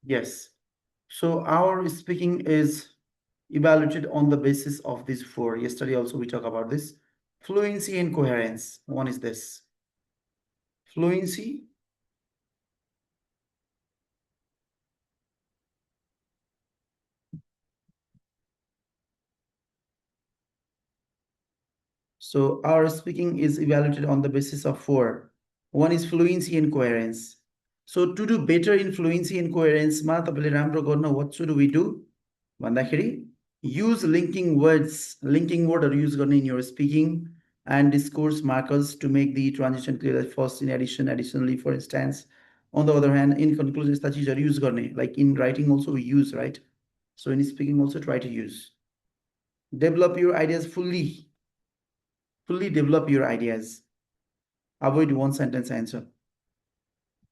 Yes. So our speaking is evaluated on the basis of these four. Yesterday also we talked about this. Fluency and coherence. One is this. Fluency. So our speaking is evaluated on the basis of four. One is fluency and coherence. So to do better in fluency and coherence, what should we do? Use linking words, linking word or use in your speaking and discourse markers to make the transition clear. First in addition, additionally, for instance. On the other hand, in conclusion, use like in writing also we use, right? So in speaking also try to use. Develop your ideas fully. Fully develop your ideas. Avoid one sentence answer.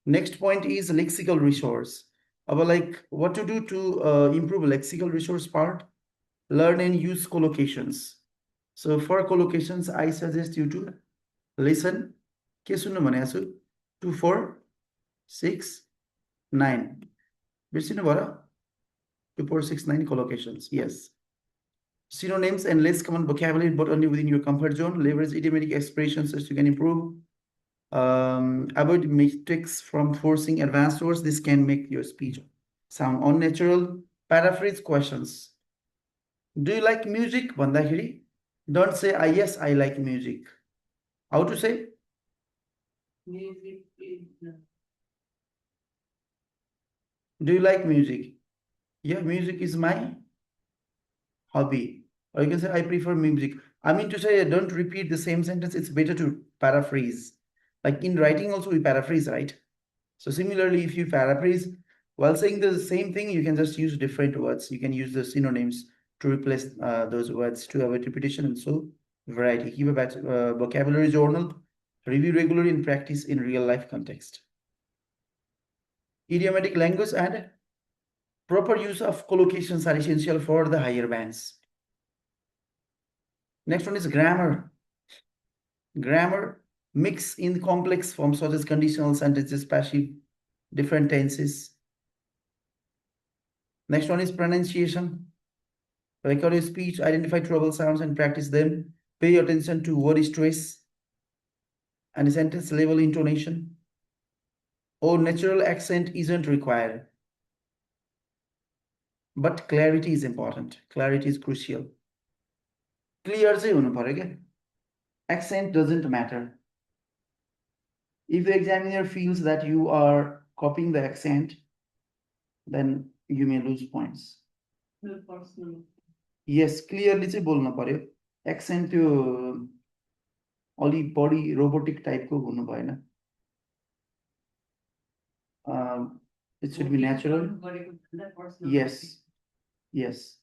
Next point is lexical resource. About like what to do to improve lexical resource part. Learn and use collocations. So for collocations, I suggest you to listen. के सुन्नु भने आछु 2 4 6 9 बिर्सिनु भयो 2 4 6 9 collocations. Yes. Synonyms and less common vocabulary, but only within your comfort zone. Leverage idiomatic expressions so you can improve. Avoid mistakes from forcing advanced words. This can make your speech sound unnatural. Paraphrase questions. Do you like music? Bandahiri. Don't say, yes, I like music. How to say? Music is. Do you like music? Yeah, music is my hobby. Or you can say, I prefer music. I mean to say, don't repeat the same sentence. It's better to paraphrase. Like in writing also we paraphrase, right? So similarly, if you paraphrase, while saying the same thing, you can just use different words. You can use the synonyms to replace those words to avoid repetition and so variety. Keep a vocabulary journal, review regularly and practice in real life context. Idiomatic language and proper use of collocations are essential for the higher bands. Next one is grammar. Grammar mix in complex forms such as conditional sentences, passive, different tenses. Next one is pronunciation. Record your speech, identify trouble sounds and practice them. Pay attention to word stress and sentence level intonation. Or natural accent isn't required. But clarity is important. Clarity is crucial. Clear चाहिँ हुनु पर्यो क्या. Accent doesn't matter. If the examiner feels that you are copying the accent, then you may lose points. Yes, clearly चाहिँ बोल्नु पर्यो. Accent त्यो अलि बढी रोबोटिक टाइपको हुनु भएन. It should be natural. Yes. Yes.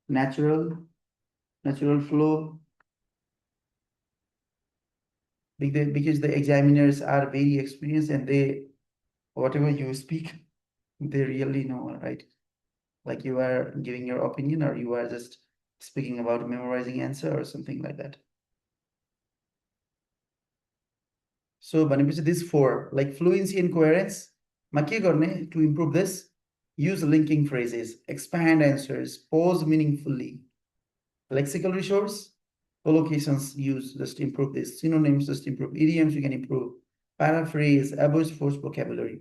Natural flow. Because the examiners are very experienced and they, whatever you speak, they really know, right? Like you are giving your opinion or you are just speaking about memorizing answer or something like that. So these four, like fluency and coherence, to improve this, use linking phrases, expand answers, pause meaningfully. Lexical resource, collocations use just improve this. Synonyms just improve. Idioms you can improve. Paraphrase, avoid forced vocabulary.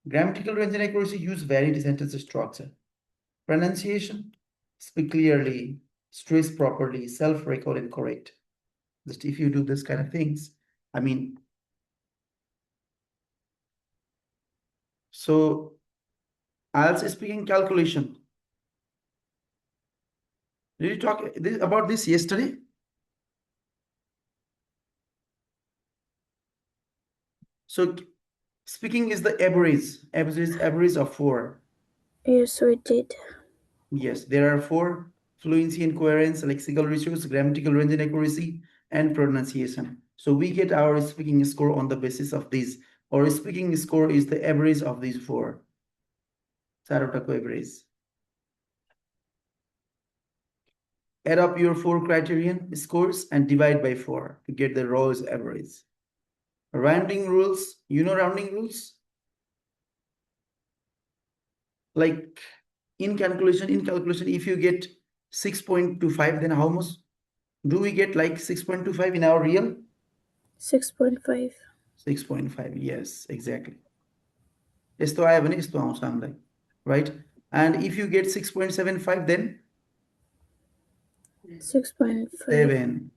Grammatical range and accuracy, use varied sentence structure. Pronunciation, speak clearly, stress properly, self-record and correct. Just if you do this kind of things, I mean, so IELTS speaking calculation. Did you talk about this yesterday? So speaking is the average of 4. Yes, we did. Yes, there are 4: fluency and coherence, lexical resource, grammatical range and accuracy, and pronunciation. So we get our speaking score on the basis of these. Our speaking score is the average of these 4. Sarotako average. Add up your 4 criterion scores and divide by 4 to get the Rolls average. Rounding rules, you know rounding rules? like in calculation, if you get 6.25, then how much do we get? Like 6.25 in our real? 6.5. 6.5, yes, exactly. यस्तो आयो भने यस्तो आउँछ हामीलाई, right? And if you get 6.75, then 6.5. 7.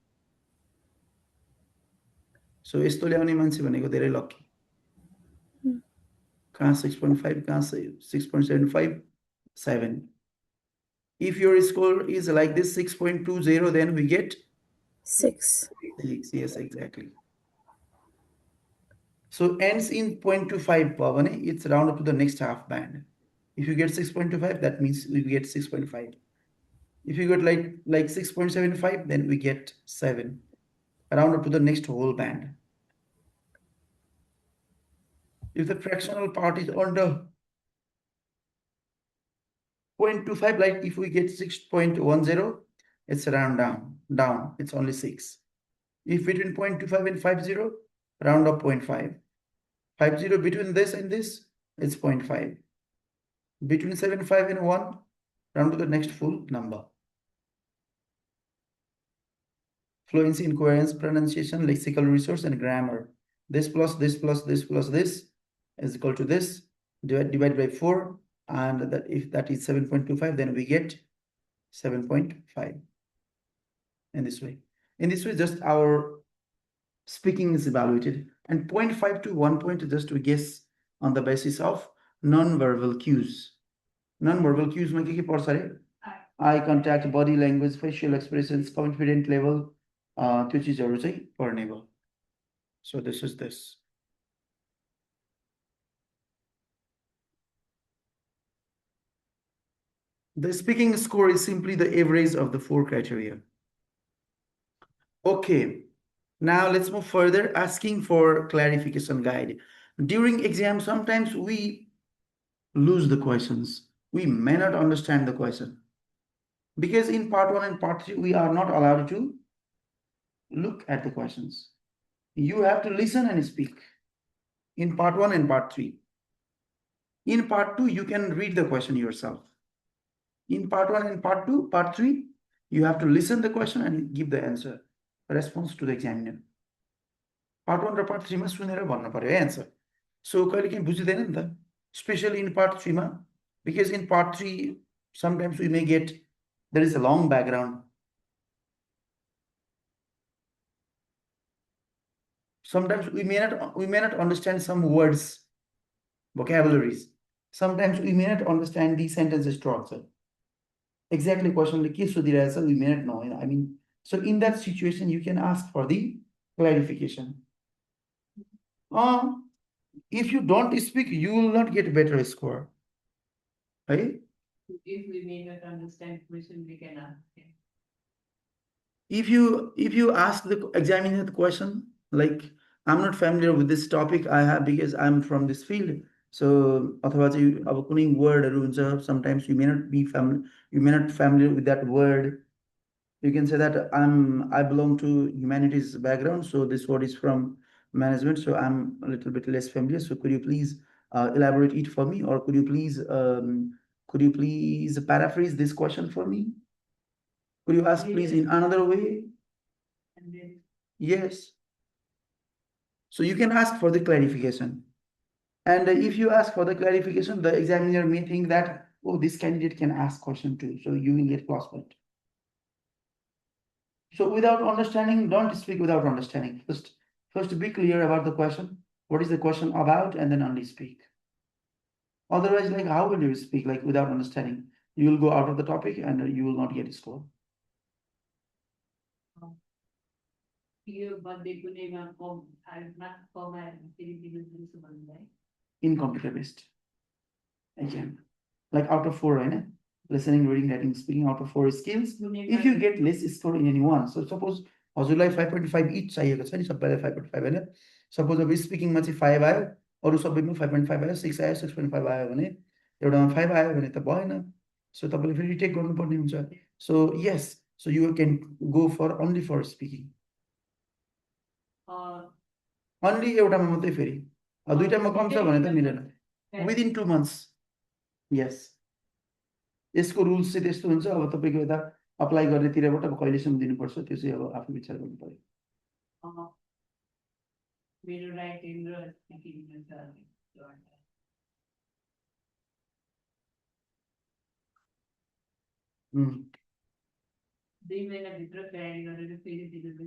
So यस्तो ल्याउने मान्छे भनेको धेरै लकी. कहाँ 6.5, कहाँ 6.75, 7. If your score is like this 6.20, then we get 6. 6. Yes, exactly. So ends in 0.25, Pavane, it's round up to the next half band. If you get 6.25, that means we get 6.5. If you get like 6.75, then we get 7. Round up to the next whole band. If the fractional part is under 0.25, like if we get 6.10, it's round down, it's only 6. If between 0.25 and 50, round up 0.5. 50 between this and this, it's 0.5. Between 75 and 1, round to the next full number. Fluency, incoherence, pronunciation, lexical resource, and grammar. This plus this plus this plus this is equal to this. Divide by 4, and that if that is 7.25, then we get 7.5. In this way. In this way, just our speaking is evaluated, and 0.5 to 1 point just we guess on the basis of non-verbal cues. Non-verbal cues में के पर्छ अरे? Eye contact, body language, facial expressions, confident level, त्यो चीजहरु चाहिँ पढ्ने भयो. So this is this. The speaking score is simply the average of the 4 criteria. Okay, now let's move further, asking for clarification guide. During exam, sometimes we lose the questions. We may not understand the question. Because in part 1 and part 3, we are not allowed to look at the questions. You have to listen and speak in part 1 and part 3. In part 2, you can read the question yourself. In part 1 and part 2, part 3, you have to listen the question and give the answer, response to the examiner. Part 1 raw part 3 मा सुनेर भन्नु पर्यो answer. So कहिलेकाहीँ बुझिदैन नि त, especially in part 3 मा, because in part 3 sometimes we may get there is a long background. Sometimes we may not understand some words, vocabularies. Sometimes we may not understand the sentence structure. Exactly question like we may not know. I mean, so in that situation, you can ask for the clarification. If you don't speak, you will not get better score. Right? If we may not understand question, we can ask. If you ask the examiner the question, like I'm not familiar with this topic, I have because I'm from this field. So अथवा चाहिँ अब कुनै wordहरु हुन्छ, sometimes you may not familiar with that word. You can say that I belong to humanities background, so this word is from management, so I'm a little bit less familiar. So could you please elaborate it for me, or could you please paraphrase this question for me? Could you ask please in another way? And then Yes. So you can ask for the clarification. And if you ask for the clarification, the examiner may think that, oh, this candidate can ask question too. So you will get plus point. So without understanding, don't speak without understanding. First be clear about the question. What is the question about? And then only speak. Otherwise, like how will you speak like without understanding? You will go out of the topic and you will not get a score. In computer based. Again, like out of 4, right? Listening, reading, writing, speaking, out of 4 skills. If you get less score in any one, so suppose हजुरलाई 5.5 each चाहिएको छ नि, सबैलाई 5.5 हैन. Suppose अब speaking मा चाहिँ 5 आयो, अरु सबैमा 5.5 आयो, 6 आयो, 6.5 आयो भने एउटामा 5 आयो भने त भएन. So तपाईले फेरि रिटेक गर्नुपर्ने हुन्छ. So yes, so you can go for only for speaking. Only एउटामा मात्रै फेरि. दुईटामा कम छ भने त मिलेन. Within 2 months. Yes. यसको रुल्स चाहिँ त्यस्तो हुन्छ अब तपाईँको यता अप्लाई गर्नेतिरबाट अब कहिलेसम्म दिनुपर्छ त्यो चाहिँ अब आफै विचार गर्नु पर्यो मेरो राइटिङ र स्पिकिङ उम्, 2 महिनाभित्र तयारी गरेर फेरि दिनु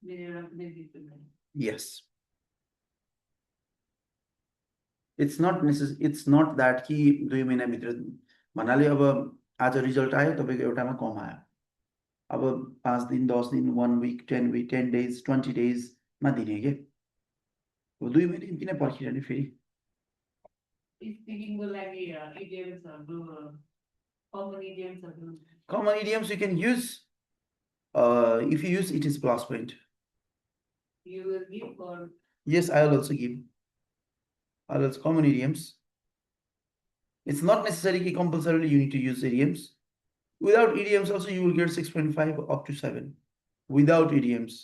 मेरो एउटा कुनै दिनु yes it's not that कि 2 महिनाभित्र भन्नाले अब आज रिजल्ट आयो तपाईँको एउटामा कम आयो अब 5 दिन 10 दिन 1 week 10 days 20 days मा दिने के अब 2 महिना किन पर्खिरहने फेरि स्पिकिङको लागि इडियम्सहरु common idioms you can use if you use it is plus point you will give or yes I will also give or else common idioms it's not necessary कि compulsorily you need to use idioms without idioms also you will get 6.5 up to 7 without idioms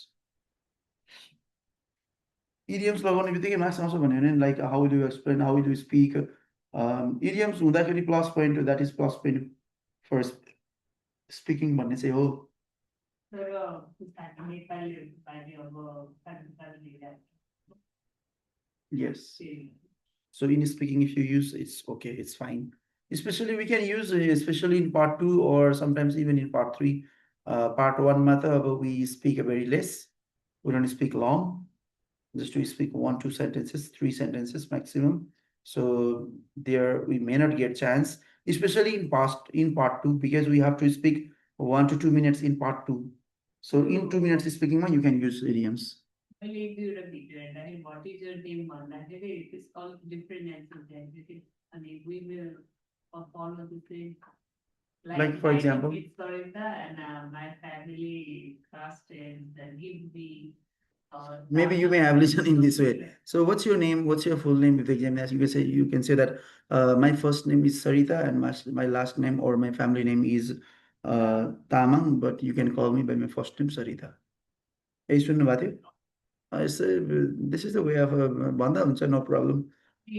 idioms लगाउने बित्तिकै marks आउँछ भन्यो भने like how do you explain how do you speak idioms हुँदाखेरि plus point that is plus point for speaking भन्ने चाहिँ हो yes so in speaking if you use it's okay it's fine especially we can use especially in part 2 or sometimes even in part 3 part 1 method we speak very less we don't speak long just we speak 1-2 sentences 3 sentences maximum so there we may not get chance especially in part 2 because we have to speak 1 to 2 minutes in part 2 so in 2 minutes speaking you can use idioms what is your name it is all different answers and we will follow the same like for example it's Sarita and my family trusted and give me maybe you may have listened in this way so what's your name what's your full name if the exam asks you can say that my first name is Sarita and my last name or my family name is Tamang but you can call me by my first name Sarita I say this is the way of banda huncha no problem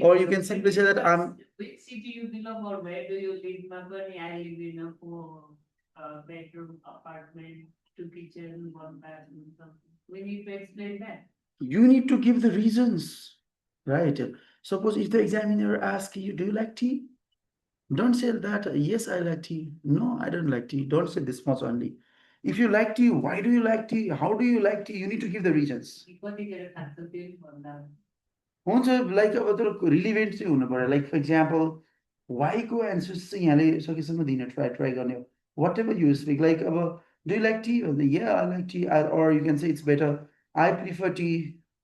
or you can simply say that I'm which city you belong or where do you live Mabani I live in a 4-bedroom apartment 2 kitchen 1 bathroom something we need to explain that you need to give the reasons right suppose if the examiner asks you do you like tea don't say that yes I like tea no I don't like tea don't say this much only if you like tea why do you like tea how do you like tea you need to give the reasons हुन्छ like अब तर relevant चाहिँ हुनु पर्यो like for example वाइको answers चाहिँ यहाँले सकेसम्म दिन ट्राई गर्ने हो whatever you speak like अब डु यु लाइक टी या I like tea or you can say it's better I prefer tea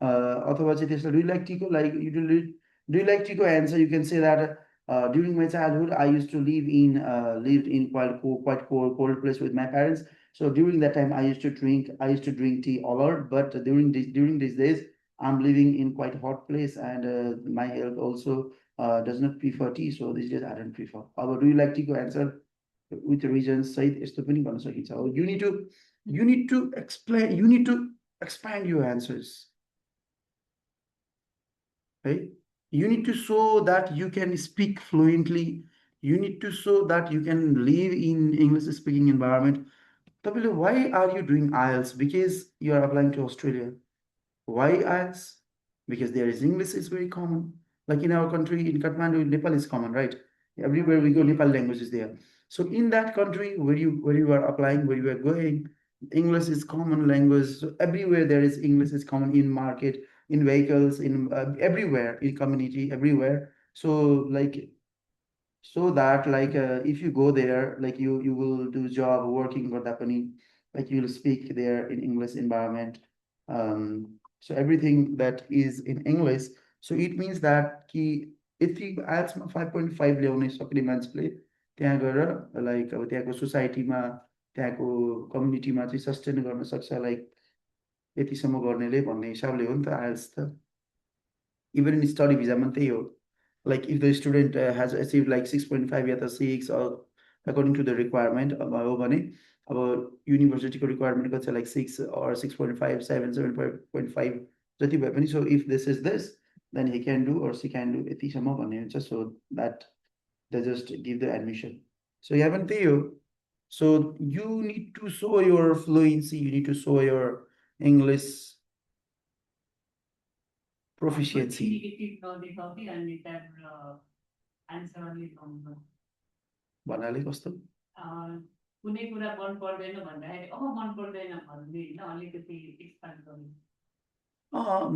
अथवा चाहिँ त्यसलाई डु यु लाइक टीको लाइक डु यु लाइक टीको answer you can say that during my childhood I used to live in quite cold place with my parents so during that time I used to drink tea a lot but during these days I'm living in quite hot place and my health also does not prefer tea so these days I don't prefer do you like tea ko answer with reasons सहित यस्तो पनि गर्न सकिन्छ you need to explain you need to expand your answers right you need to show that you can speak fluently you need to show that you can live in English speaking environment why are you doing IELTS because you are applying to Australia why IELTS because there is English is very common like in our country in Kathmandu Nepal is common right everywhere we go Nepal language is there so in that country where you are applying where you are going English is common language so everywhere there is English is common in market in vehicles in everywhere in community everywhere so like so that like if you go there like you will do job working for that company like you will speak there in English environment so everything that is in English so it means that ki if you IELTS मा 5.5 ल्याउने सक्ने मान्छेले त्यहाँ गएर like अब त्यहाँको सोसाइटीमा त्यहाँको कम्युनिटीमा चाहिँ सस्टेन गर्न सक्छ लाइक यतिसम्म गर्नेले भन्ने हिसाबले हो नि त IELTS त इभन इन स्टडी भिजामा त्यही हो like if the student has achieved like 6.5 या त 6 or according to the requirement हो भने अब युनिभर्सिटीको रिक्वायरमेन्ट कति छ like 6 or 6.5 7.5 जति भए पनि so if this is this then he can do or she can do यतिसम्म भन्ने हुन्छ so that they just give the admission. So you haven't paid. So you need to show your fluency, you need to show your English proficiency. भन्नाले कस्तो कुनै कुरा मन पर्दैन भन्दाखेरि मन पर्दैन भन्ने हैन अलिकति एक्सप्लेन गर्नु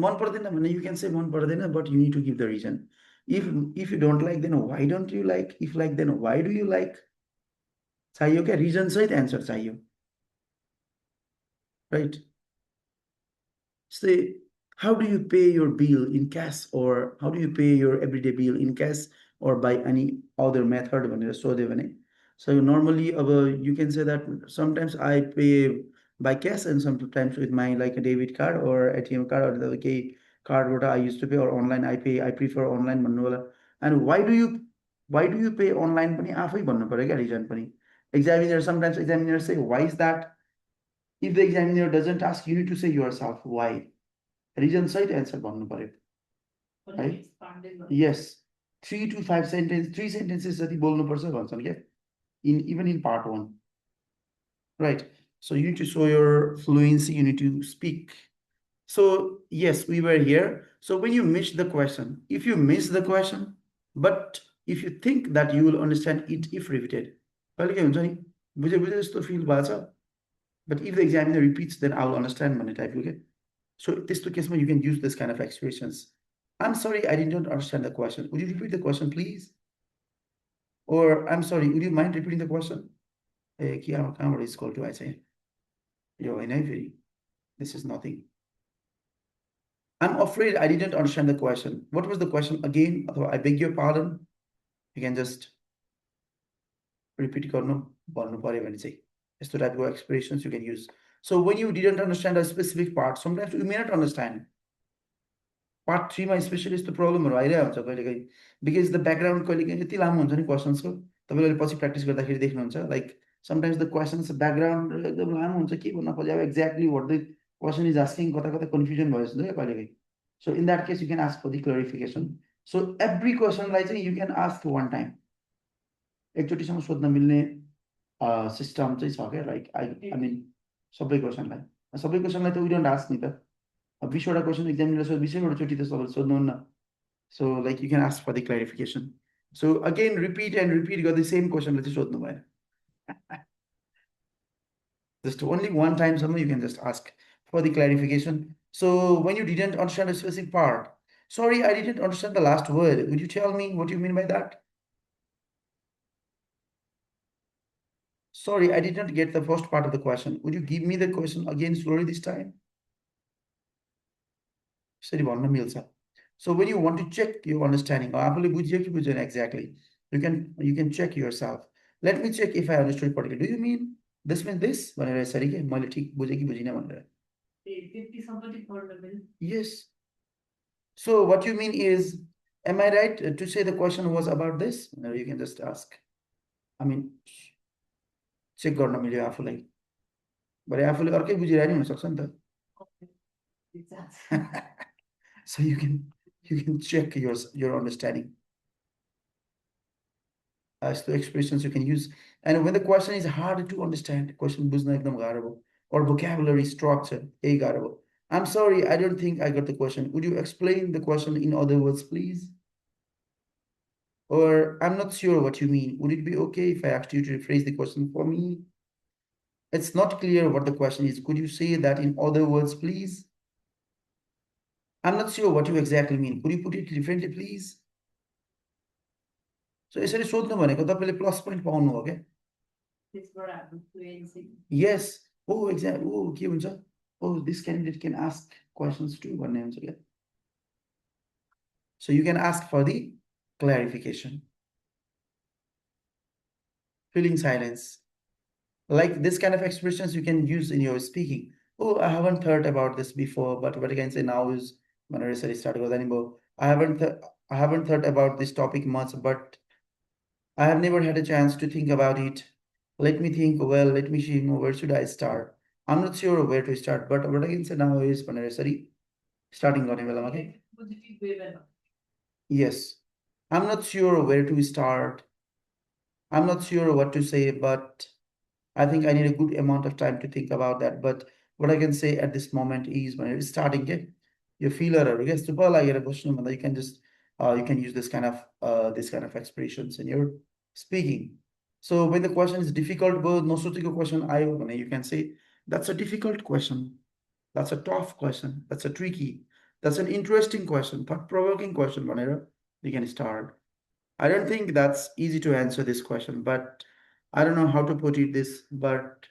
मन पर्दैन भने you can say मन पर्दैन, but you need to give the reason. If you don't like, then why don't you like? If like, then why do you like? चाहियो क्या रिजन सहित एन्सर चाहियो, right? Say, how do you pay your bill in cash, or how do you pay your everyday bill in cash or by any other method भनेर सोध्यो भने, so normally you can say that sometimes I pay by cash and sometimes with my like a debit card or ATM card or the card what I used to pay, or online I prefer online भन्नु होला. And why do you pay online पनि आफै भन्नु पर्यो क्या region पनि. Examiner, sometimes examiners say why is that. If the examiner doesn't ask, you need to say yourself why. Reason side answer भन्नु पर्यो, right? Yes, 3 to 5 sentences, 3 sentences जति बोल्नुपर्छ भन्छन् क्या, even in part 1, right? So you need to show your fluency, you need to speak. So yes, we were here. So when you miss the question, if you miss the question, but if you think that you will understand it if repeated, कहिले के हुन्छ नि बुझे जस्तो feel भएको छ, but if the examiner repeats, then I will understand भन्ने टाइपको के. So त्यस्तो केसमा you can use this kind of expressions. I'm sorry, I didn't understand the question. Would you repeat the question, please? Or I'm sorry, would you mind repeating the question? कहाँबाट is called to I say? Yo, this is nothing. I'm afraid I didn't understand the question. What was the question again? I beg your pardon. You can just repeat गर्नु भन्नु पर्यो भने चाहिँ यस्तो टाइपको expressions you can use. So when you didn't understand a specific part, sometimes you may not understand. Part 3 मा especially यस्तो प्रब्लमहरु आइरहेको हुन्छ कहिलेकाहीँ, because the background कहिलेकाहीँ यति लामो हुन्छ नि questions को, तपाईले पछि प्र्याक्टिस गर्दाखेरि देख्नुहुन्छ, like sometimes the questions background एकदम लामो हुन्छ, के भन्न खोजेको exactly what the question is asking, कता कता confusion भयो जस्तो क्या कहिलेकाहीँ. So in that case you can ask for the clarification. So every question लाई चाहिँ you can ask one time. एकचोटीसम्म सोध्न मिल्ने सिस्टम चाहिँ छ क्या, like I mean सबै क्वेशनलाई त we don't ask नि त. 20वटा क्वेशन एक्जामिनरले सोध्छ, 20वटा चोटी त सबैले सोध्नुहुन्न. So like you can ask for the clarification. So again repeat and repeat गर्दै same question चाहिँ सोध्नु भएन. Just only one time something you can just ask for the clarification. So when you didn't understand a specific part, sorry, I didn't understand the last word. Would you tell me what you mean by that? Sorry, I didn't get the first part of the question. Would you give me the question again slowly this time? So when you want to check your understanding, exactly, you can check yourself. Let me check if I understood particularly. Do you mean this means this? Yes. So what you mean is, am I right to say the question was about this? No, you can just ask. I mean, check गर्न मिल्यो आफूलाई, भरे आफूले अर्कै बुझिरहेको नि हुन सक्छ नि त. So you can check your understanding. As the expressions you can use, and when the question is hard to understand, question बुझ्न एकदम गाह्रो भयो, or vocabulary structure यही गाह्रो भयो. I'm sorry, I don't think I got the question. Would you explain the question in other words, please? Or I'm not sure what you mean. Would it be okay if I asked you to rephrase the question for me? It's not clear what the question is. Could you say that in other words, please? I'm not sure what you exactly mean. Could you put it differently, please? So यसरी सोध्नु भनेको तपाईले plus point पाउनु हो के. Yes. Oh, exactly. Oh, के हुन्छ? Oh, this candidate can ask questions too भन्ने हुन्छ के. So you can ask for the clarification. Filling silence. Like this kind of expressions you can use in your speaking. Oh, I haven't thought about this before, but what I can say now is when I start with anymore. I haven't thought about this topic much, but I have never had a chance to think about it. Let me think. Well, let me see. Where should I start? I'm not sure where to start, but what I can say now is when I starting on okay? Yes. I'm not sure where to start. I'm not sure what to say, but I think I need a good amount of time to think about that. But what I can say at this moment is when it's starting, you feel a yes, super like a question, you can just you can use this kind of expressions in your speaking. So when the question is difficult, but no such question, you can say that's a difficult question. That's a tough question. That's a tricky. That's an interesting question, thought-provoking question, whenever you can start. I don't think that's easy to answer this question, but I don't know how to put it this, but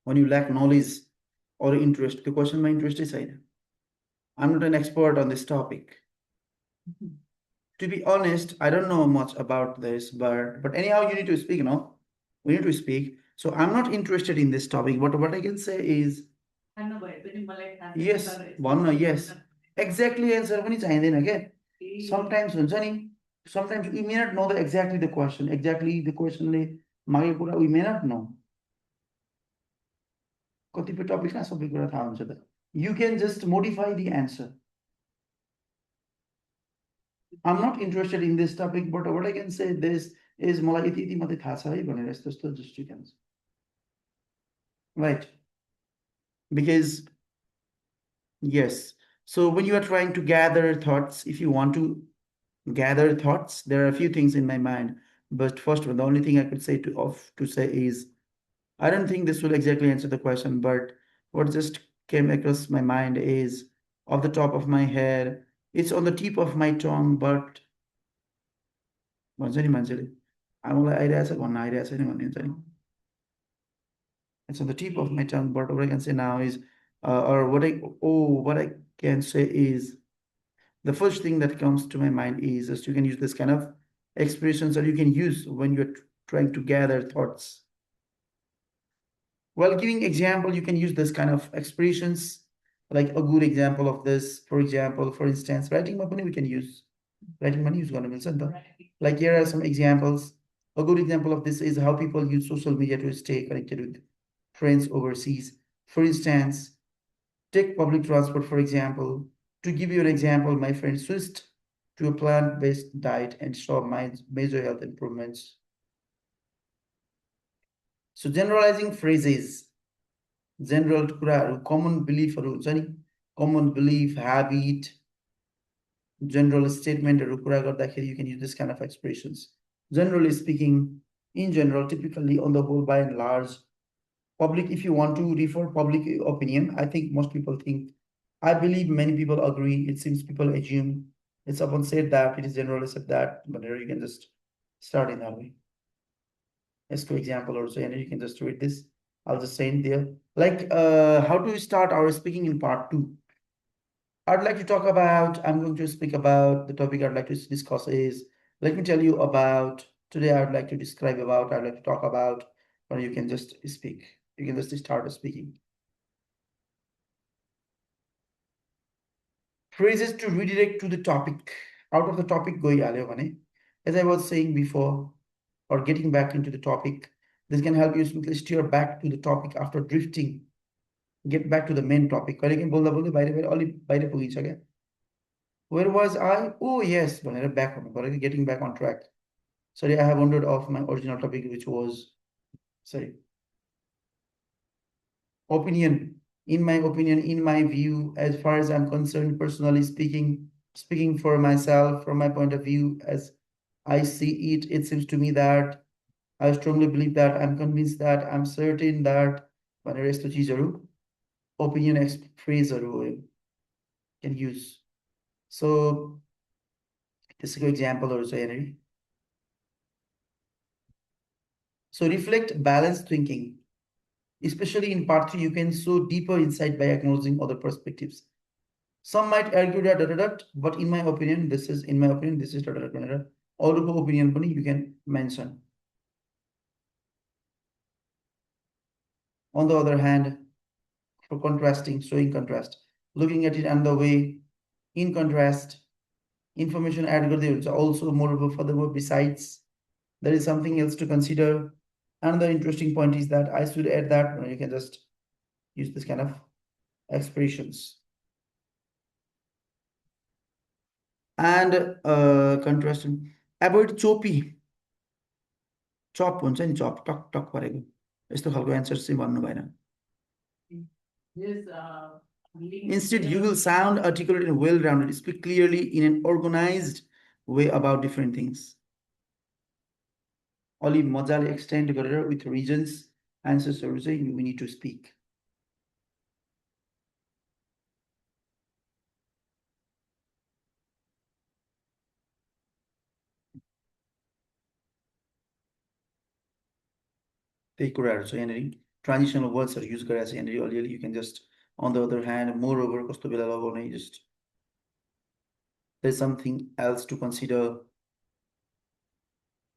when you lack knowledge or interest, the question my interest is I'm not an expert on this topic. To be honest, I don't know much about this, but anyhow, you need to speak, no? We need to speak. So I'm not interested in this topic, but what I can say is yes, yes. Exactly answer पनि चाहिँदैन क्या. Sometimes हुन्छ नि, sometimes we may not know exactly the question, exactly the questionले मागेको कुरा we may not know. कतिपय टपिकमा सबै कुरा थाहा हुन्छ त. You can just modify the answer. I'm not interested in this topic, but what I can say this is मलाई यति यति मात्रै थाहा छ है भनेर यस्तो यस्तो just you can. Right. Because yes. So when you are trying to gather thoughts, if you want to gather thoughts, there are a few things in my mind. But first one, the only thing I could say to say is I don't think this will exactly answer the question, but what just came across my mind is off the top of my head, it's on the tip of my tongue, but भन्छ नि मान्छेले आमालाई आइरहेछ भन्न आइरहेछ नि भन्ने हुन्छ नि. It's on the tip of my tongue, but what I can say now is, what I can say is, the first thing that comes to my mind is just you can use this kind of expressions that you can use when you're trying to gather thoughts. While giving example, you can use this kind of expressions. Like a good example of this, for example, for instance, writing money we can use. Writing money use like here are some examples. A good example of this is how people use social media to stay connected with friends overseas. For instance, take public transport, for example. To give you an example, my friend switched to a plant-based diet and saw major health improvements. So generalizing phrases, general कुराहरू, common beliefहरू हुन्छ नि, common belief, habit, general statementहरू कुरा गर्दाखेरि you can use this kind of expressions. Generally speaking, in general, typically on the whole, by and large, public, if you want to refer public opinion, I think most people think, I believe many people agree, it seems people assume, it's often said that, it is generally said that, but here you can just start in that way. As to example also, and you can just read this. I'll just say it there. Like how do we start our speaking in part 2? I'm going to speak about the topic I'd like to discuss is, let me tell you about, today I'd like to talk about, or you can just speak. You can just start speaking. Phrases to redirect to the topic. Out of the topic, as I was saying before, or getting back into the topic, this can help you smoothly steer back to the topic after drifting. Get back to the main topic. Where was I? Oh, yes, getting back on track. Sorry, I have wandered off my original topic, which was, opinion. In my opinion, in my view, as far as I'm concerned, personally speaking for myself, from my point of view, as I see it, it seems to me that I strongly believe that, I'm convinced that, I'm certain that, opinion phrase can use. So this is an example also. So reflect balanced thinking. Especially in part 3, you can show deeper insight by acknowledging other perspectives. Some might argue that, but in my opinion, this is all of opinion you can mention. On the other hand, for contrasting, showing contrast, looking at it another way, in contrast, information add also moreover furthermore, besides, there is something else to consider. Another interesting point is that I should add that you can just use this kind of expressions. And contrast, avoid choppy चप हुन्छ नि चप टक टक परेको यस्तो खालको answer चाहिँ भन्नु भएन This Instead, you will sound articulate and well-rounded. Speak clearly in an organized way about different things. अलि मजाले एक्सटेन्ड गरेर with reasons, answers-हरु चाहिँ we need to speak. त्यही कुराहरु छ यहाँनेरि ट्रान्जिसनल वर्ड्सहरु युज गरेर चाहिँ यहाँनेरि अलिअलि you can just on the other hand moreover कस्तो बेला लगाउने just there's something else to consider.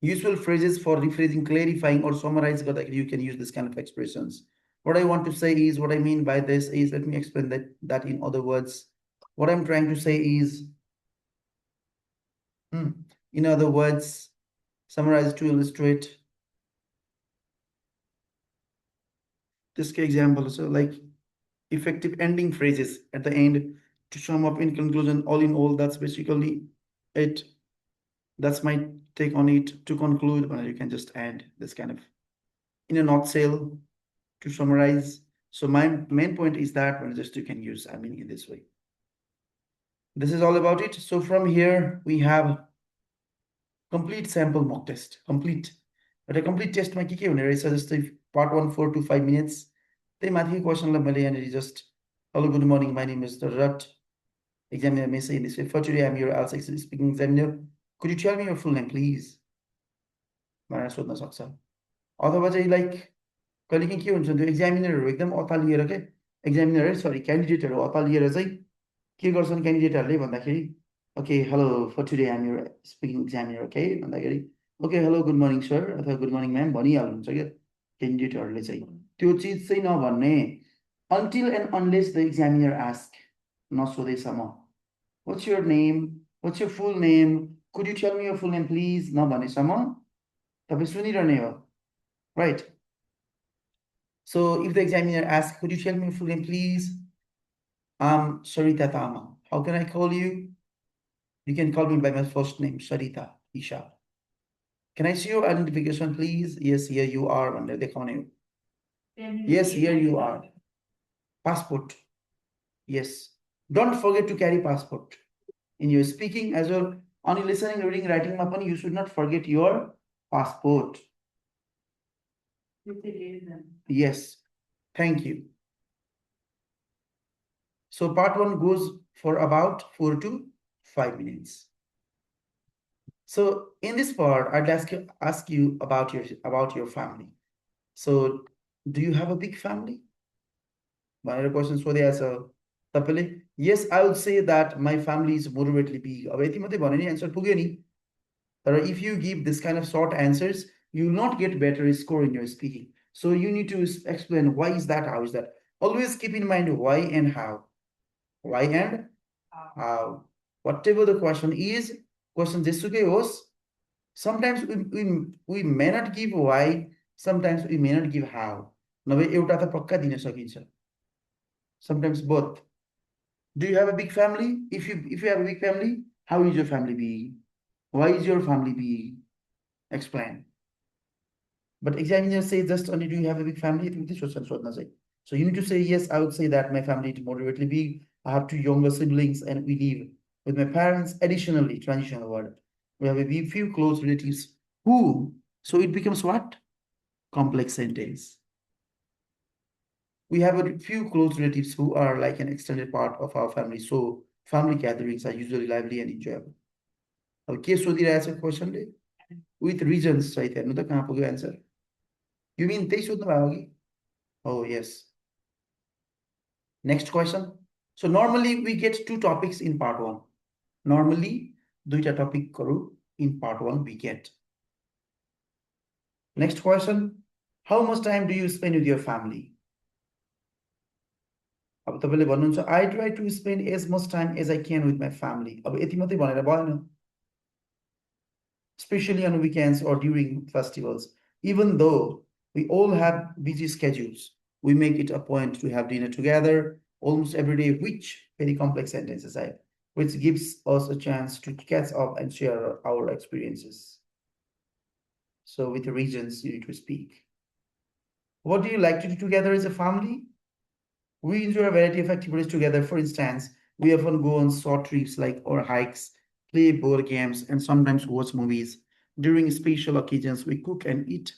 Useful phrases for rephrasing, clarifying, or summarize. You can use this kind of expressions. What I want to say is, what I mean by this is, let me explain that in other words. What I'm trying to say is, in other words, summarize to illustrate. This example, so like effective ending phrases at the end to sum up in conclusion. All in all, that's basically it. That's my take on it. To conclude, you can just add this kind of in a nutshell to summarize. So my main point is that just you can use in this way. This is all about it. So from here we have complete sample mock test. Complete. But a complete test my kike hunne रहेछ जस्तै part 1 4 to 5 minutes. त्यही माथि question लाई मैले यहाँनेरि just hello good morning my name is Rut. Examiner may say in this way, for today I'm your IELTS speaking examiner. Could you tell me your full name please? भनेर सोध्न सक्छ अथवा चाहिँ like कहिलेकाहीँ के हुन्छ त्यो एक्जामिनरहरू एकदम अतालिएर के एक्जामिनर सरी क्यान्डिडेटहरू अतालिएर चाहिँ के गर्छन् क्यान्डिडेटहरूले भन्दाखेरि okay hello for today I'm your speaking examiner okay भन्दाखेरि okay hello good morning sir अथवा गुड मर्निङ म्याम भनिहाल्नुहुन्छ क्या क्यान्डिडेटहरूले चाहिँ त्यो चिज चाहिँ नभन्ने until and unless the examiner ask नसोधेसम्म what's your name what's your full name could you tell me your full name please नभनेसम्म तपाईँ सुनिरहने हो right So if the examiner asks, could you tell me your full name, please? Sarita Tama. How can I call you? You can call me by my first name, Sarita Isha. Can I see your identification, please? Yes, here you are. Yes, here you are. Passport. Yes. Don't forget to carry passport. In your speaking as well, on your listening, reading, writing, you should not forget your passport. Yes, thank you. So part 1 goes for about 4 to 5 minutes. So in this part, I'd ask you about your family. So do you have a big family? My other question is for the answer. Yes, I would say that my family is moderately big. But if you give this kind of short answers, you will not get better score in your speaking. So you need to explain why is that, how is that. Always keep in mind why and how. Why and how. Whatever the question is, question jesukai hoस्, sometimes we may not give why, sometimes we may not give how. नभए एउटा त पक्का दिन सकिन्छ. Sometimes both. Do you have a big family? If you have a big family, how is your family big? Why is your family big? Explain. But examiner says just only do you have a big family? So you need to say yes, I would say that my family is moderately big. I have 2 younger siblings and we live with my parents. Additionally, transitional word. We have a few close relatives who, so it becomes what? Complex sentence. We have a few close relatives who are like an extended part of our family. So family gatherings are usually lively and enjoyable. Okay, so the answer question with reasons right there. No, answer. You mean they should know? Oh, yes. Next question. So normally we get 2 topics in part 1. Normally, 2 topic in part 1 we get. Next question. How much time do you spend with your family? I try to spend as much time as I can with my family. Especially on weekends or during festivals. Even though we all have busy schedules, we make it a point to have dinner together almost every day, which very complex sentences which gives us a chance to catch up and share our experiences. So with the regions you need to speak. What do you like to do together as a family? We enjoy a variety of activities together. For instance, we often go on short trips like or hikes, play board games, and sometimes watch movies. During special occasions, we cook and eat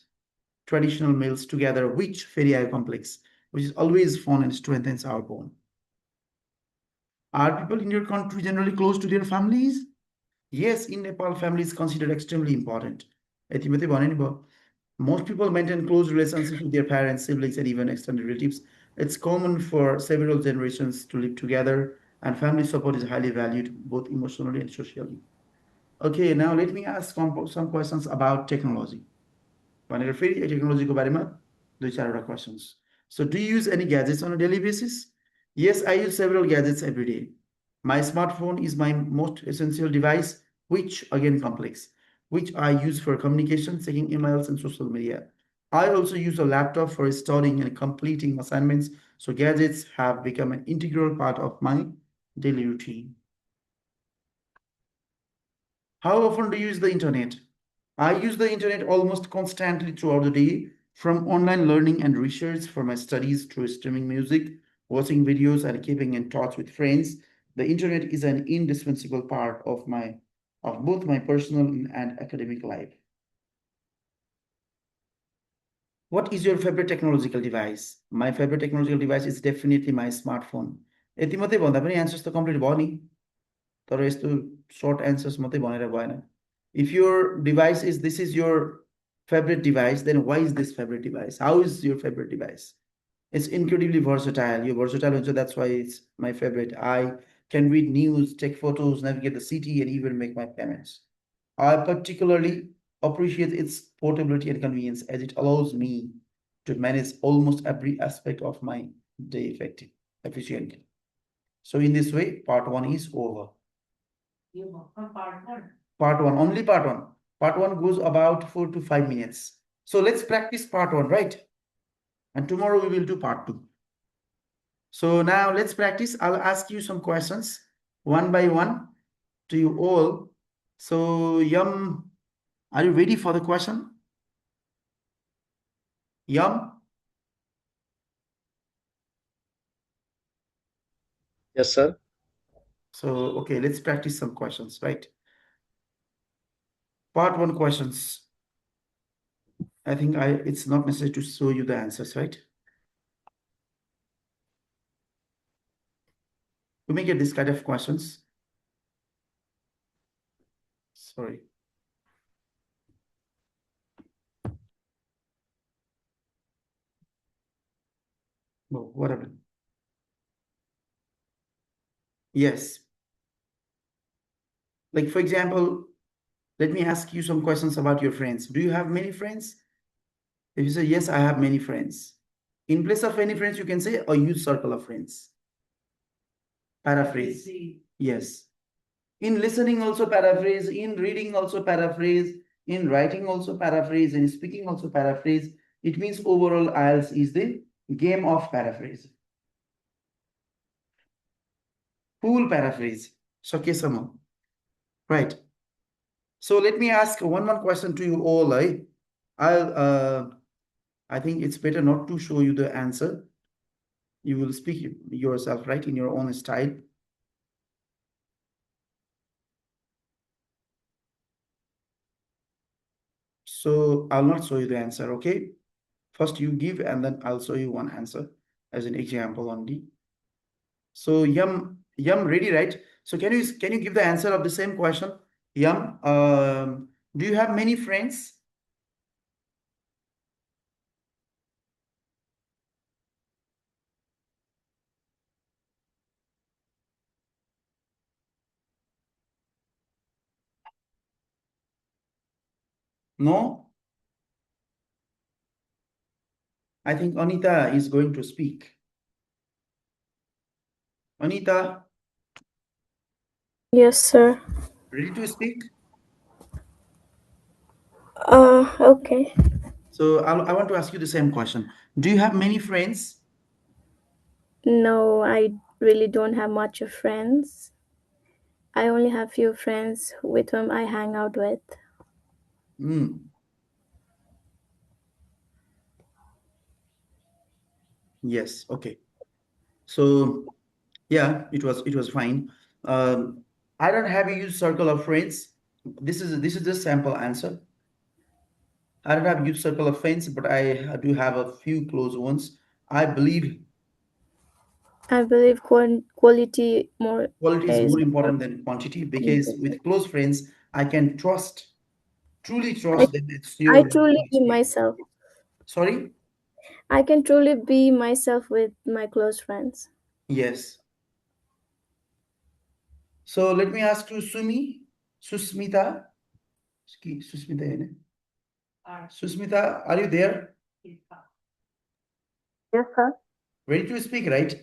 traditional meals together, which very complex, which is always fun and strengthens our bond. Are people in your country generally close to their families? Yes, in Nepal, family is considered extremely important. यति भने नि भयो. Most people maintain close relationships with their parents, siblings, and even extended relatives. It's common for several generations to live together, and family support is highly valued both emotionally and socially. Okay, now let me ask some questions about technology. भनेर फेरि यो टेक्नोलोजीको बारेमा दुई चारवटा questions. So, do you use any gadgets on a daily basis? Yes, I use several gadgets every day. My smartphone is my most essential device, which again complex, which I use for communication, checking emails, and social media. I also use a laptop for studying and completing assignments, so gadgets have become an integral part of my daily routine. How often do you use the internet? I use the internet almost constantly throughout the day, from online learning and research for my studies to streaming music, watching videos, and keeping in touch with friends. The internet is an indispensable part of both my personal and academic life. What is your favorite technological device? My favorite technological device is definitely my smartphone. यति मात्रै भन्दा पनि answers त complete भयो नि. तर यस्तो shirt answers मात्रै भनेर भएन. If your device is this is your favorite device, then why is this favorite device? How is your favorite device? It's incredibly versatile. You're versatile, so that's why it's my favorite. I can read news, take photos, navigate the city, and even make my payments. I particularly appreciate its portability and convenience as it allows me to manage almost every aspect of my day efficiently. So in this way, part one is over. Part one, only part one. Part one goes about 4 to 5 minutes. So let's practice part one, right? And tomorrow we will do part two. So now let's practice. I'll ask you some questions one by one to you all. So Yum, are you ready for the question? Yum? Yes, sir. So, okay, let's practice some questions, right? Part one questions. I think it's not necessary to show you the answers, right? We may get this kind of questions. Sorry. No, whatever. Yes. Like, for example, let me ask you some questions about your friends. Do you have many friends? If you say, yes, I have many friends. In place of any friends, you can say a huge circle of friends. Paraphrase. Yes. In listening also paraphrase, in reading also paraphrase, in writing also paraphrase, in speaking also paraphrase. It means overall IELTS is the game of paraphrase. Full paraphrase. Shakespeare. Right. So let me ask one more question to you all. I think it's better not to show you the answer. You will speak yourself, right, in your own style. So I'll not show you the answer, okay? First you give and then I'll show you one answer as an example only. So Yum ready, right? So can you give the answer of the same question? Yum, do you have many friends? No? I think Anita is going to speak. Anita, Yes, sir. ready to speak? Okay. So I want to ask you the same question. Do you have many friends? No, I really don't have much of friends. I only have few friends with whom I hang out with. Hmm. Yes. Okay. So yeah, it was fine. I don't have a huge circle of friends. This is just sample answer. I don't have a huge circle of friends, but I do have a few close ones. I believe I believe quality more quality is is more more important than quantity because important. with close friends, I can trust, truly I trust them. It's I your truly be myself. sorry. I can truly be myself with my close friends. Yes. So let me ask you, Susmita, Susmita, है ना? Susmita, are you there? Yes, sir. Ready to speak, right?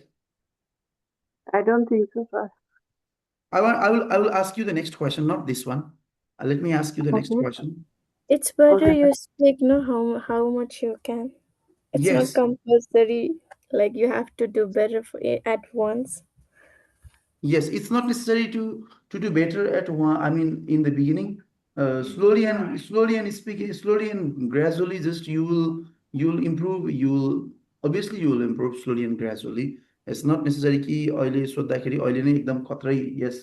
I don't think so, sir. I will ask you the next question, not this one. Let me ask you the next Okay. question. It's better Okay, sir. you speak no how much you can. It's not Yes, compulsory like you have to do better for it at once. yes, it's not necessary to do better at one. I mean, in the beginning, slowly and speaking, slowly and gradually, just you'll improve. You will improve slowly and gradually. It's not necessary कि अहिले सोद्धाखेरि अहिले नै एकदम खत्रै. Yes,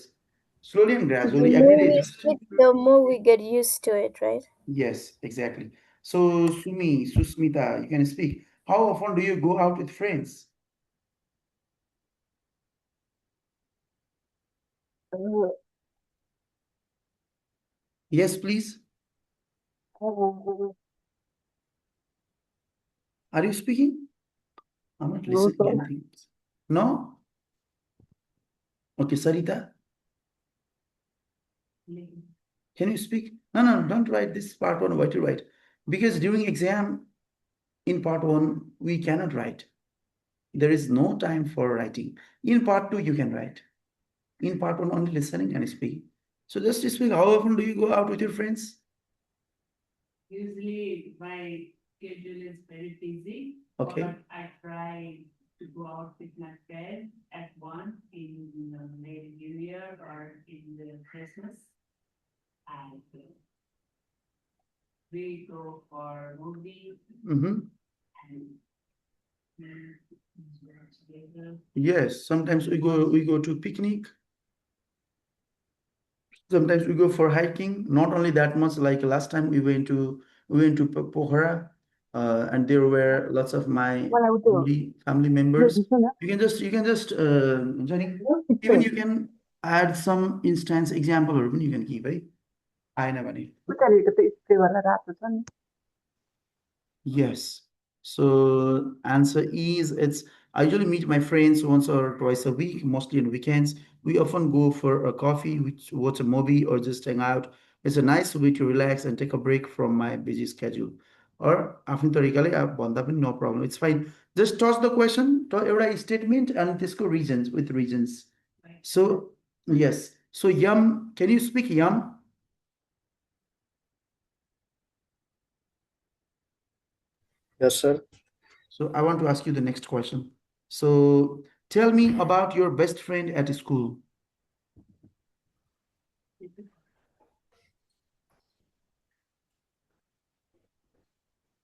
slowly and The gradually every more day. we Just speak, the more we get used to it, right? yes, exactly. So Susmita, you can speak. How often do you go out with friends? Uh, Yes, please. uh, Are you speaking? I'm not no, listening sir. anything. No? Okay, Sarita, can you speak? No, no, don't write this part one. Why to write? Because during exam in part one, we cannot write. There is no time for writing. In part two, you can write. In part one, only listening and speaking. So just speak. How often do you go out with your friends? Usually my schedule is very busy, Okay. but I try to go out with my friends at once in maybe New Year or in the Christmas. And we go for movie Mm-hmm. and we enjoy together. Yes, sometimes we go to picnic. Sometimes we go for hiking. Not only that much, like last time we went to Pokhara, and there were lots of my Well, I would do. family No, members. this one, You can just Johnny, no, even picture. you can add some instance example or even you can keep, right? I never need. Putali ka stay wala rato san. Yes. So answer is it's I usually meet my friends once or twice a week, mostly on weekends. We often go for a coffee, which watch a movie, or just hang out. It's a nice way to relax and take a break from my busy schedule. Or after तरिकाले अब भन्दा पनि no problem. It's fine. Just toss the question to एउटा statement and त्यसको reasons with reasons. So yes. So Yum, can you speak Yum? Yes, sir. So I want to ask you the next question. So tell me about your best friend at school.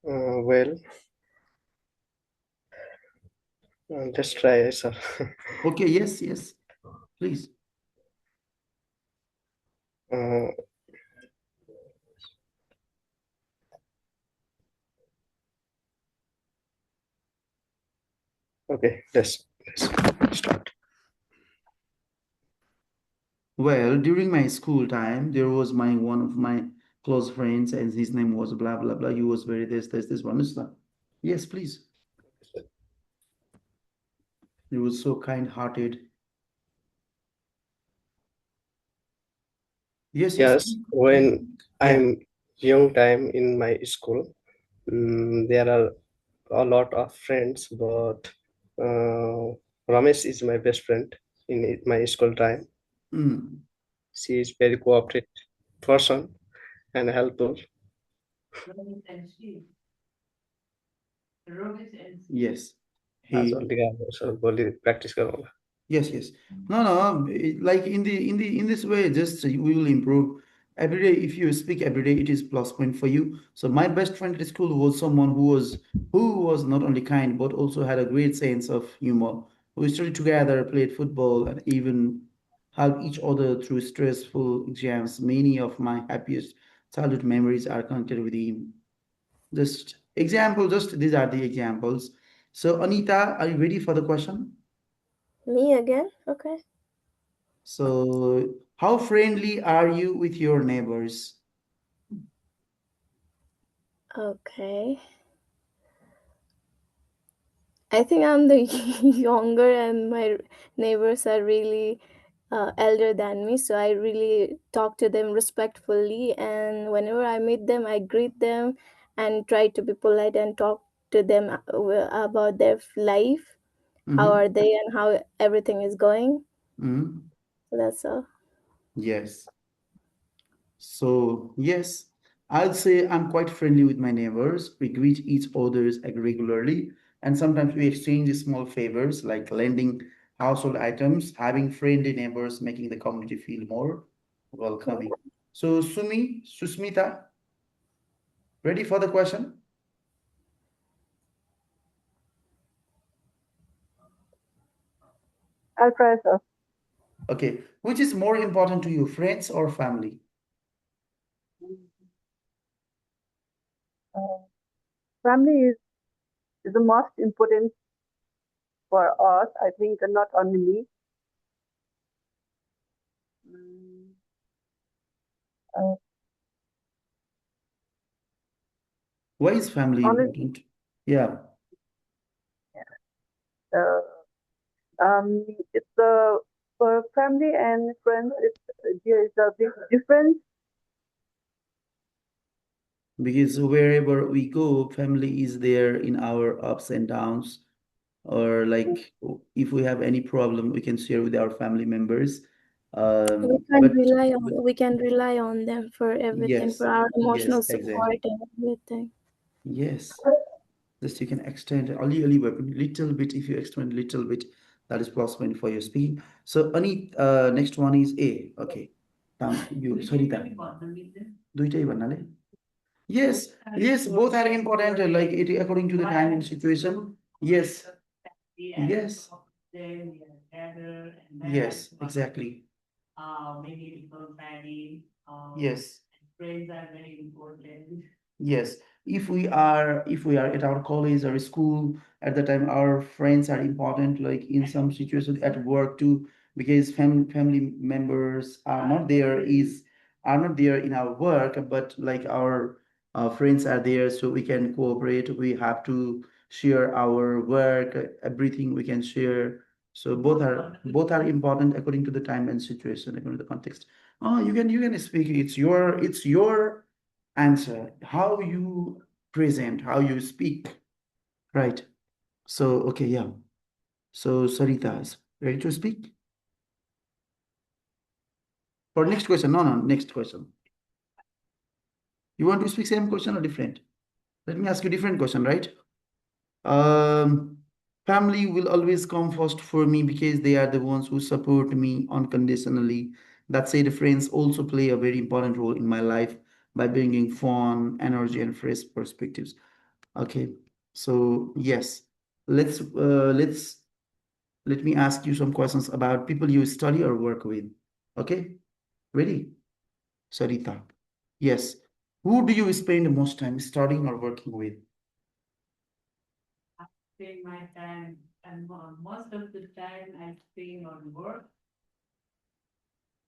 Well, let's try, sir. Okay, yes, yes, please. uh, okay, let's start. Well, during my school time, there was my one of my close friends, and his name was blah blah blah. He was very this one is that. Yes, please. He was so kind-hearted. Yes, yes. Yes, when Yeah. I'm young time in my school, there are a lot of friends, but Ramesh is my best friend in my school time. Mm. She is very cooperative person and helpful. Robert and she. Robert and she. Yes. आज He. only sir भोलि practice गरौँला. Yes, yes. No, no. Like in this way, just we will improve. every day, if you speak every day, it is plus point for you. So my best friend at school was someone who was not only kind but also had a great sense of humor. We studied together, played football, and even helped each other through stressful exams. Many of my happiest childhood memories are connected with him. Just these are the examples. So Anita, are you ready for the question? Me again? Okay. So how friendly are you with your neighbors? Okay. I think I'm the younger, and my neighbors are really elder than me, so I really talk to them respectfully. And whenever I meet them, I greet them and try to be polite and talk to them about their life, how Mm-hmm. are they, and how everything is going. Mm-hmm. So that's all. Yes. So, yes, I'll say I'm quite friendly with my neighbors. We greet each other's regularly, and sometimes we exchange small favors like lending household items, having friendly neighbors, making the community feel more welcoming. So, Susmita, ready for the question? I'll try, sir. Okay. Which is more important to you, friends or family? Uh, Family is the most important for us. I think not only me. Mm, uh, Why is family Honestly, important? Yeah, uh, it's the for family and friends. There is a big difference. because wherever we go, family is there in our ups and downs, or like if we have any problem, we can share with our family members. But We can rely on them for everything, for yes, our yes, emotional exactly. support and everything. Yes, just you can extend only weapon little bit. If you extend little bit, that is plus point for your speaking. So Ani, next one is A. Okay. You sorry, दुईटै भन्नाले yes, yes, both are important, like it according to the time and situation. Yes, yes, yes, exactly. Many people planning. Yes. Friends are very important. Yes, if we are at our college or school, at the time our friends are important, like in some situations at work too, because family members are not there in our work, but like our friends are there, so we can cooperate. We have to share our work, everything we can share. So both are important according to the time and situation, according to the context. Oh, you can speak. It's your answer, how you present, how you speak, right? So okay, yeah. So Sarita is ready to speak for next question. No, next question. You want to speak same question or different? Let me ask you different question, right? Um, Family will always come first for me because they are the ones who support me unconditionally. That said, friends also play a very important role in my life by bringing fun, energy, and fresh perspectives. Okay, so yes, let's let me ask you some questions about people you study or work with. Okay, ready? Sarita. Yes. Who do you spend the most time studying or working with? I spend my time, and most of the time I spend on work.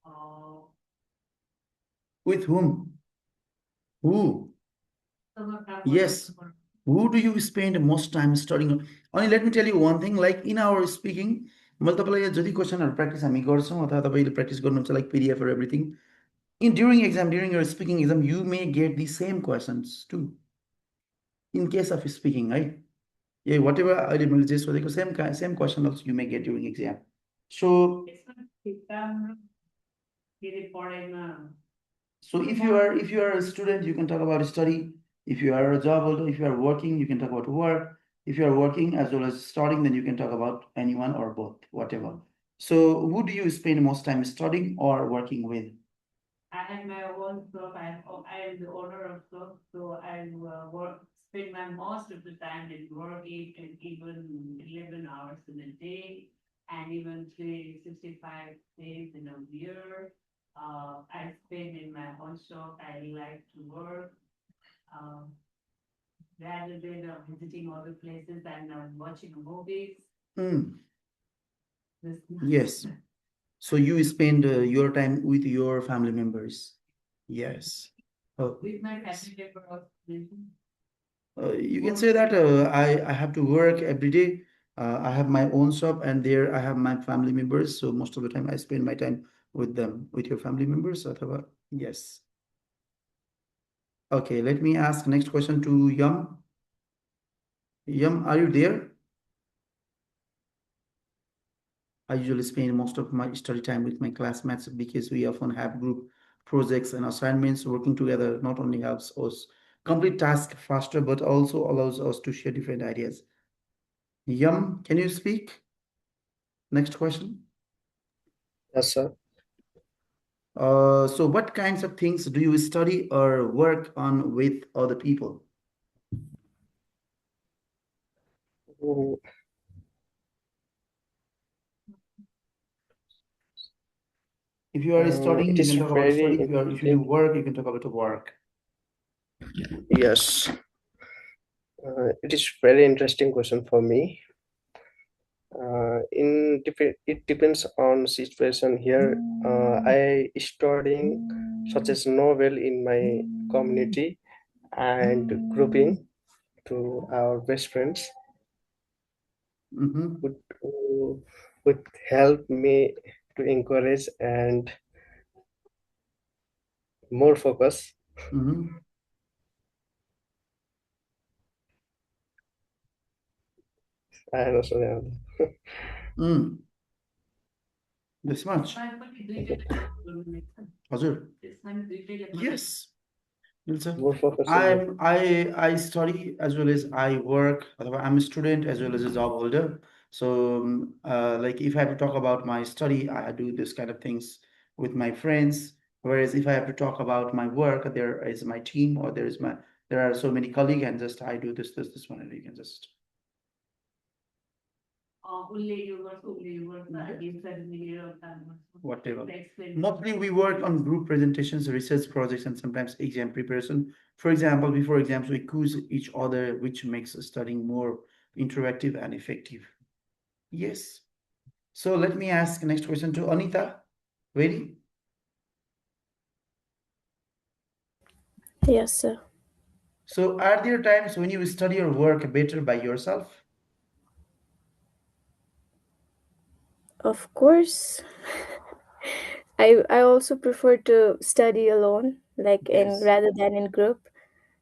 Uh, with whom? Who? Yes. Who do you spend most time studying on? Only let me tell you one thing, like in our speaking, मैले तपाईँलाई यहाँ जति क्वेसनहरू practice हामी गर्छौँ अथवा तपाईँले practice गर्नुहुन्छ like PDF or everything, in during your speaking exam, you may get the same questions too. In case of speaking, right? Yeah, whatever अहिले मैले जे सोधेको same question also you may get during exam. So so if you are a student, you can talk about study. If you are a job holder, if you are working, you can talk about work. If you are working as well as studying, then you can talk about anyone or both, whatever. So who do you spend most time studying or working with? I have my own shop. I am the owner of shop, so I spend my most of the time in work, and even 11 hours in a day, and even 365 days in a year. I spend in my own shop. I like to work. Um, rather than visiting other places and watching movies. Mm. This Yes. So you spend your time with your family members. Yes. Oh, with my yes. family member of You can say that I have to work every day. I have my own shop, and there I have my family members. So most of the time I spend my time with them, with your family members. Athava? Yes. Okay, let me ask next question to Yum. Yum, are you there? I usually spend most of my study time with my classmates because we often have group projects and assignments. Working together not only helps us complete tasks faster, but also allows us to share different ideas. Yum, can you speak? Next question. Yes, sir. So what kinds of things do you study or work on with other people? Mm, If you are studying, it you is can talk about very study. If you do interesting. work, you can talk about work. Yes, it is very interesting question for me. It depends on situation here. I studying such as novel in my community and grouping to our best friends Mm-hmm. would would help me to encourage and more focus. Mm-hmm. And also, Mm. This much. Hazur. Yes. Nilsa. more focus in that. I study as well as I work. I'm a student as well as a job holder. So like if I have to talk about my study, I do this kind of things with my friends. Whereas if I have to talk about my work, there is my team or there are so many colleagues and just I do this one and you can just whatever. Mostly we work on group presentations, research projects, and sometimes exam preparation. For example, before exams, we quiz each other, which makes studying more interactive and effective. Yes. So let me ask next question to Anita. Ready? Yes, sir. So are there times when you study or work better by yourself? Of course. I also prefer to study alone, like in Yes. rather than in group,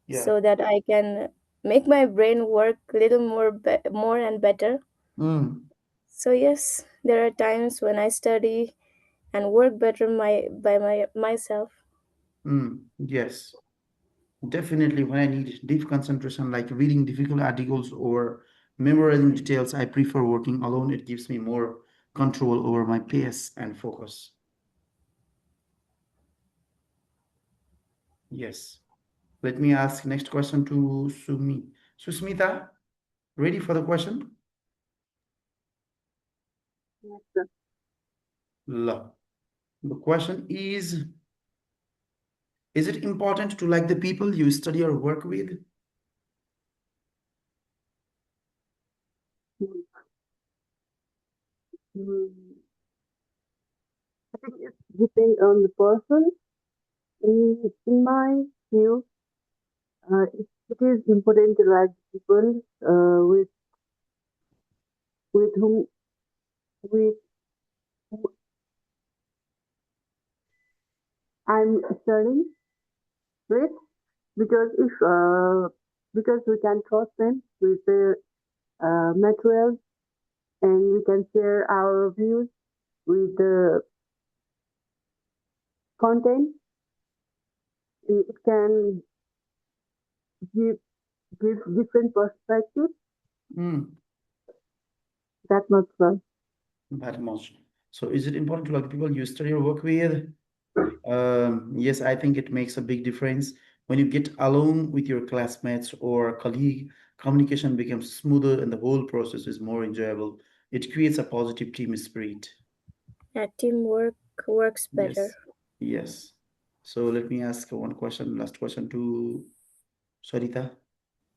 Yeah. so that I can make my brain work a little more and better. Mm. So yes, there are times when I study and work better myself. Mm. Yes. Definitely, when I need deep concentration, like reading difficult articles or memorizing details, I prefer working alone. It gives me more control over my pace and focus. Yes. Let me ask next question to Susmita, ready for the question? Yes, sir. Love. The question is it important to like the people you study or work with? Mm, mm, I think it depends on the person. In my view, it is important to like people with whom with whom I'm studying with, because if because we can trust them with the materials, and we can share our views with the content, and it can give give different perspectives. Hmm, That much well. that much. So is it important to like the people you study or work with? Yes, I think it makes a big difference. When you get along with your classmates or colleague, communication becomes smoother and the whole process is more enjoyable. It creates a positive team spirit. Yeah, teamwork works better. Yes, yes. So let me ask one question, last question to Sarita.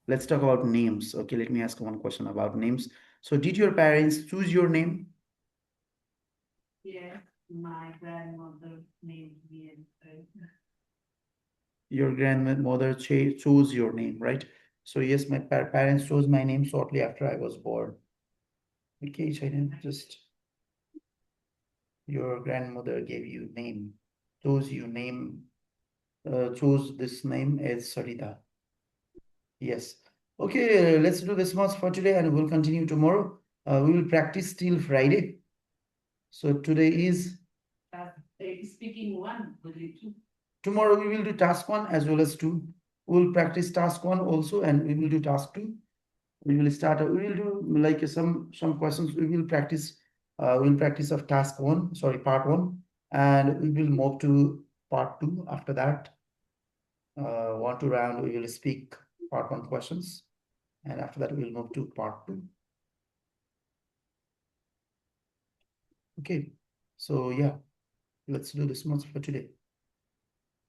Let's talk about names. Okay, let me ask one question about names. So did your parents choose your name? Yes, my grandmother named me and Your grandmother chose your name, right? So yes, my parents chose my name shortly after I was born. Okay, China, just your grandmother gave you name, chose this name as Sarita. Yes. Okay, let's do this much for today and we'll continue tomorrow. We will practice till Friday. So today is speaking one, but two. tomorrow we will do task one as well as two. We'll practice task one also and we will do task two. We will do like some questions. We will practice of task one, sorry, part one, and we will move to part two after that. 1 2 round, we will speak part one questions, and after that, we will move to part two. Okay, so yeah, let's do this much for today.